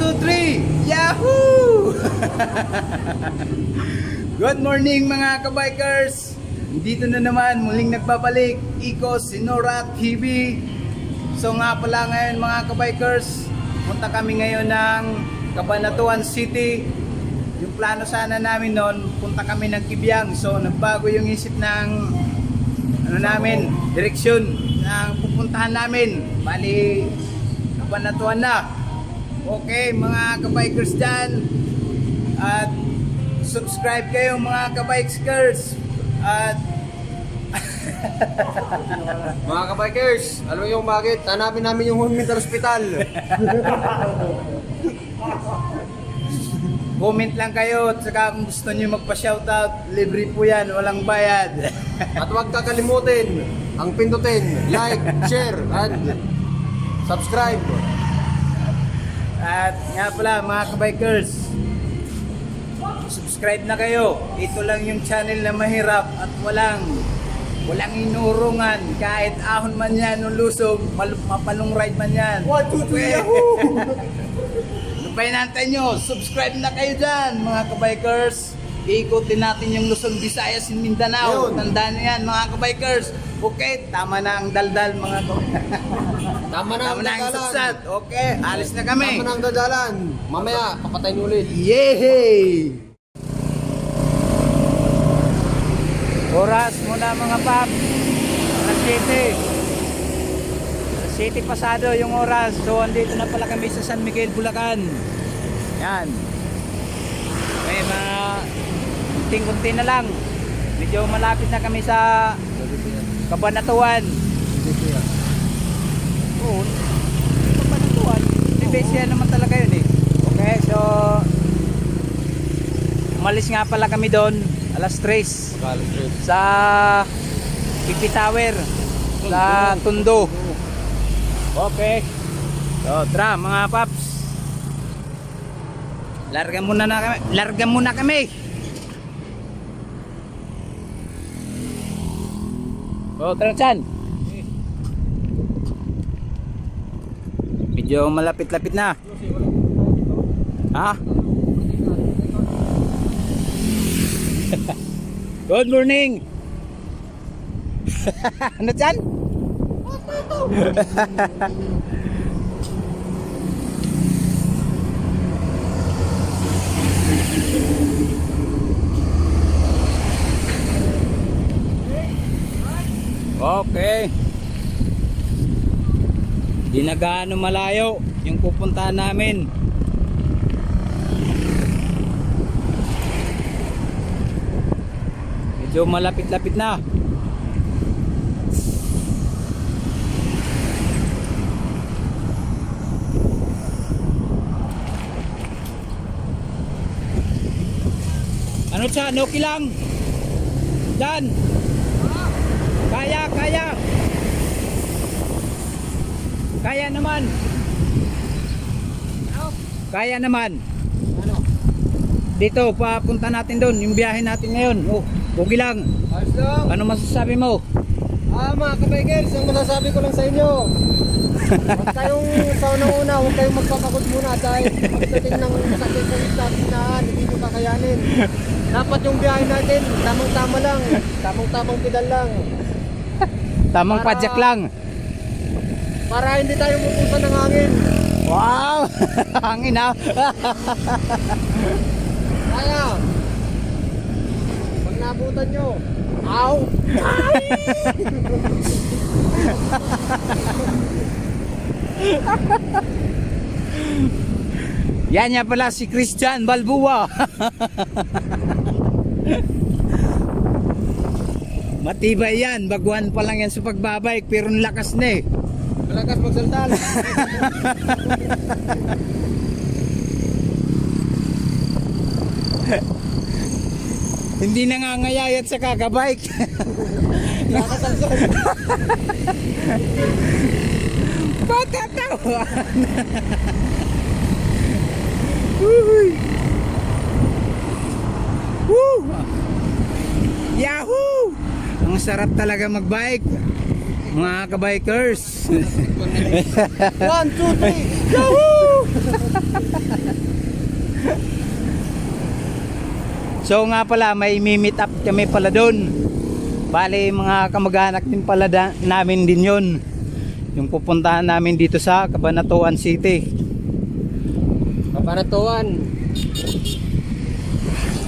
2, 3, Yahoo! Good morning mga kabikers! Dito na naman muling nagbabalik Iko Sinora TV. So nga pala ngayon mga kabikers, punta kami ngayon ng Cabanatuan City. Yung plano sana namin noon, punta kami ng Kibyang. So nagbago yung isip ng direksyon ng pupuntahan namin. Bali, Cabanatuan na. Okay mga kabikers dyan, at subscribe kayo mga kabikers. At mga kabikers, alam niyo bakit? Hanapin namin yung Mental Hospital. comment lang kayo, at saka kung gusto nyo magpa-shoutout, libre po yan, walang bayad. At huwag kakalimutin ang pindutin, like, share, and subscribe. At nga pala mga kabikers, subscribe na kayo. Ito lang yung channel na mahirap at walang inurungan. Kahit ahon man yan o lusog, mapalong ride man yan. 1, 2, 3, Yahoo! Ano pa hinantay nyo? Subscribe na kayo dyan mga kabikers. Iikutin natin yung Luzon, Visayas, Mindanao. Ayun. Tandaan nyo yan mga kabikers. Okay, tama na ang daldal mga kabikers. Tama na ang ang dadalan. satsat. Okay, alis na kami. Tama na ang dadalan. Mamaya, papatayin ulit. Yehey! Oras muna mga pap. Alas 7. 7 pasado yung oras. So andito na pala kami sa San Miguel, Bulacan. Yan. May mga kunting-kunti na lang. Medyo malapit na kami sa Cabanatuan. Oo. Cabanatuan. Libesya naman talaga yun eh. Okay, so umalis nga pala kami doon alas 3 sa Pipi Tower sa Tondo. Okay. So tara mga paps, larga muna kami. Oh, tara dyan. Medyo malapit-lapit na. Ha? Good morning. Ano dyan? Okay. Di na gaano malayo yung pupuntahan namin. Medyo malapit-lapit na. Ano siya? Okay lang. Diyan. Kaya. Kaya naman. Kaya naman. Ano? Dito, papunta natin doon. Yung biyahe natin ngayon. Oh, okay lang. Ayos lang. Ano masasabi mo? Mga kabikers, ang masasabi ko lang sa inyo, huwag kayong sa unang-una, huwag kayong magpapagod muna dahil pagdating ng sakit ng stamina, hindi nyo kakayanin. Dapat yung biyahe natin, tamang-tama lang, tamang-tamang pedal lang. Tamang padyak lang. Para hindi tayo mapusan ng hangin. Wow! Hangin ha. Kaya, pag nabutan nyo, ow! Yan niya pala si Christian Balbua. Matibay yan. Baguhan pa lang yan sa pagbabike, pero lakas na eh. Malakas magsaltal. Hindi nangangayayat sa kakabike. Nakasalsal. Patatawan. Uy. Woo! Yahoo! Ang sarap talaga magbike, mga kabikers. 1, 2, 3. Yahoo! So nga pala, may meet up kami pala doon. Bali, mga kamag-anak din pala namin din yun. Yung pupuntahan namin dito sa Cabanatuan City. Kabanatuan.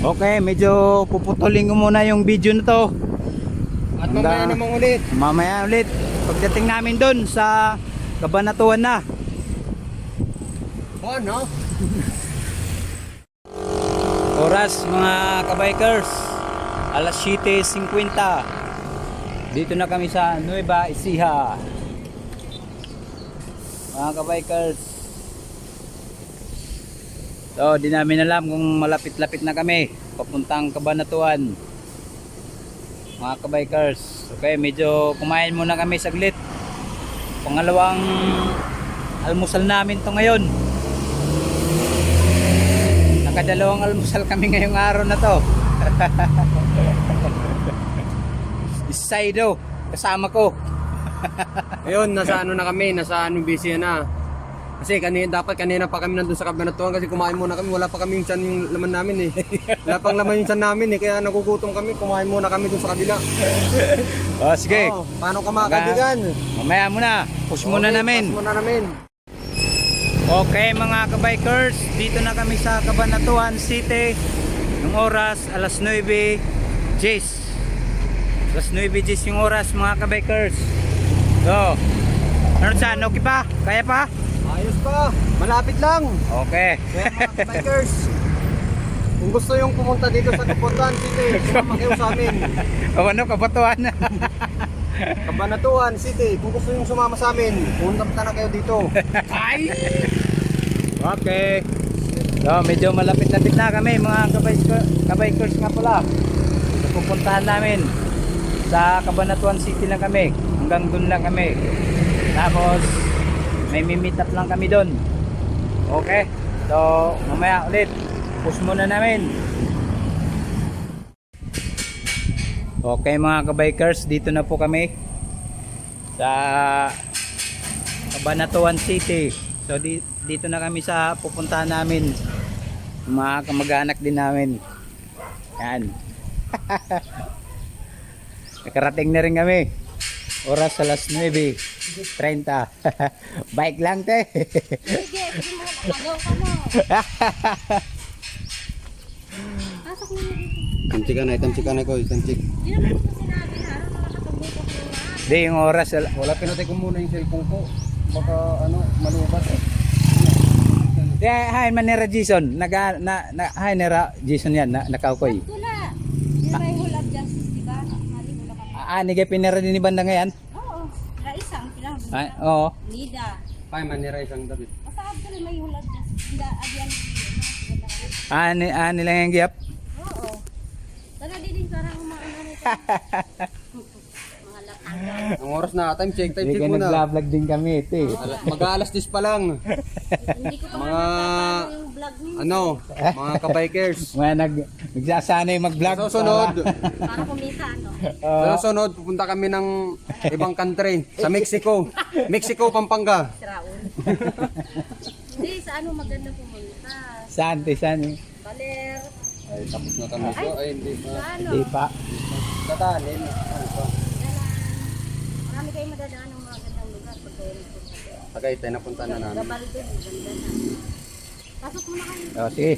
Okay, medyo puputulin ko muna yung video na to. At mamaya namang ulit. Mamaya ulit. Pagdating namin doon sa Cabanatuan na. Oh, no? Oras mga kabikers, alas 7:50. Dito na kami sa Nueva Ecija. Mga kabikers. So, di namin alam kung malapit-lapit na kami papuntang Cabanatuan. Mga kabikers. Okay, medyo kumain muna kami saglit. Pangalawang almusal namin to ngayon. Nakadalawang almusal kami ngayong araw na to. Isaido, kasama ko. Ayun, nasa ano na kami, nasa busy na. Kasi dapat kanina pa kami nandun sa Cabanatuan kasi kumain muna kami, wala pa kaming tiyan yung laman namin eh. Wala pang laman yung tiyan namin eh, kaya nagugutom kami, kumain muna kami dun sa kabila. Oh, sige. Oh, paano ka mga kaibigan? Mamaya muna, push muna namin. Push muna namin. Okay mga kabikers, dito na kami sa Cabanatuan City. Yung oras, alas 9:10. Alas 9:10 yung oras mga kabikers. So, ano saan? Okay pa? Kaya pa? Ayos pa, malapit lang. Okay. Kaya mga bikers, kung gusto yung pumunta dito sa Cabanatuan City, sumama kayo sa amin. O ano, Cabanatuan? Cabanatuan City, kung gusto yung sumama sa amin, pumunta na kayo dito. Ay! Okay. So, medyo malapit-lapit na kami mga kabikers nga pala. Pupuntahan namin sa Cabanatuan City lang kami. Hanggang dun lang kami. Tapos may meet up lang kami dun. Okay. So, mamaya ulit. Push muna namin. Okay mga kabikers, dito na po kami sa Cabanatuan City. So dito na kami sa pupuntahan namin. Mga kamag-anak din namin. Yan. Nakarating na rin kami. Oras alas 9:30. Bike lang te. Sige, sige mo, nakagaw ka mo. Pasok mo na dito. Tansik ka na ko, tansik. Hindi naman ko sinabi na, ano nakatagbuto ko na. Di yung oras. Wala pinatay ko muna yung cellphone ko. Baka malubat eh. Di hi manera Jason. Hi nera Jason yan nakaukoy. Tula. Hindi may hulab justice, di ba? Mali hula ka. Ni pinera din ni banda ngayon. Oo. Raisang, pilang. Oo. Nida. Ay, manira isang David. Masaab ka rin may hulab justice. Hindi, adyan. Nila yung giyap. Oo. Taga din parang umaano nito. Mga latang. Ang oras na, time check Hindi ka muna. nag-vlog din kami ito eh. Mag-aalas 10 pa lang. Hindi ko pa Mga yung vlog niyo. Mga kabikers. Mga nagsasanay mag-vlog. Sa susunod, Para kumita, ano. sa susunod, pupunta kami ng ibang country. Sa Mexico. Mexico, Pampanga. Siraon. Hindi, sa ano maganda pumunta. Saan? Baler. Ay, tapos na kami. Ay, hindi pa. Sa ano. Di pa. Tatanin. Marami kayong madadaan ng mga gandang lugar pag kayo nagpunta. Tagay, tayo napunta na namin. Gabal din, ganda na. Pasok mo na kayo. Sige.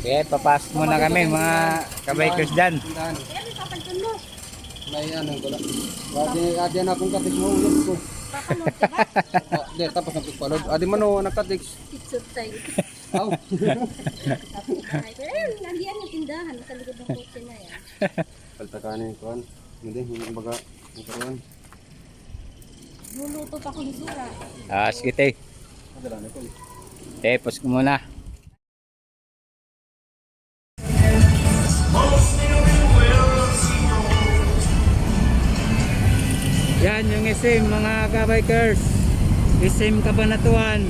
Okay, papasok muna kami mga kabikers dyan. Kaya may papantun mo. May anong ko lang. Adi na akong katik mo ulit ko. Papanood ka ba? Di, tapos nagpapalod. Adi man o, nagkatiks. Picture tayo. Aw. Pero ayun, nandiyan yung tindahan. Sa likod ng kotse na yan. Paltakanin ko. Hindi, hindi baga. Ang karoon. Luluto pa kung sura. Sige te. Pause ko muna. Yan yung SM mga kabikers. SM Cabanatuan.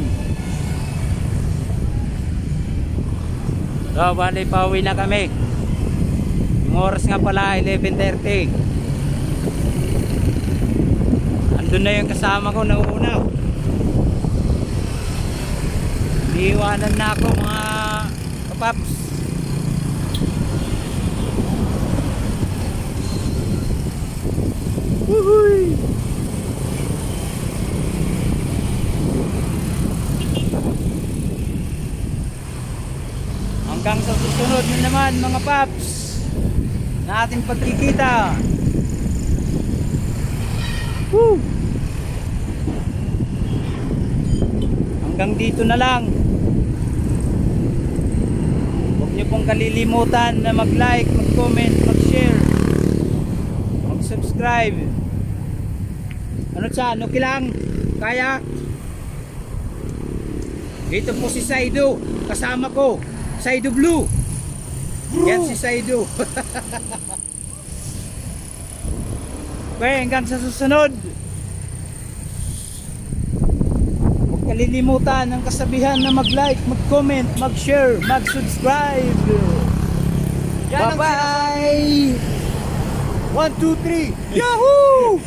So, bali pauwi na kami. Yung oras nga pala 11:30. Andun na yung kasama ko na una. Iiwanan na ako mga kapaps. Woohoo! Hanggang sa susunod na naman mga paps na ating pagkikita. Woo! Hanggang dito na lang. Huwag niyo pong kalilimutan na mag-like, mag-comment, mag-share, mag-subscribe. Ano siya? Okay lang? Kaya? Dito po si Saido. Kasama ko. Saido Blue. Yan si Saido. Okay, hanggang sa susunod. Huwag kalilimutan ang kasabihan na mag-like, mag-comment, mag-share, mag-subscribe. Bye-bye! 1, 2, 3! Yahoo!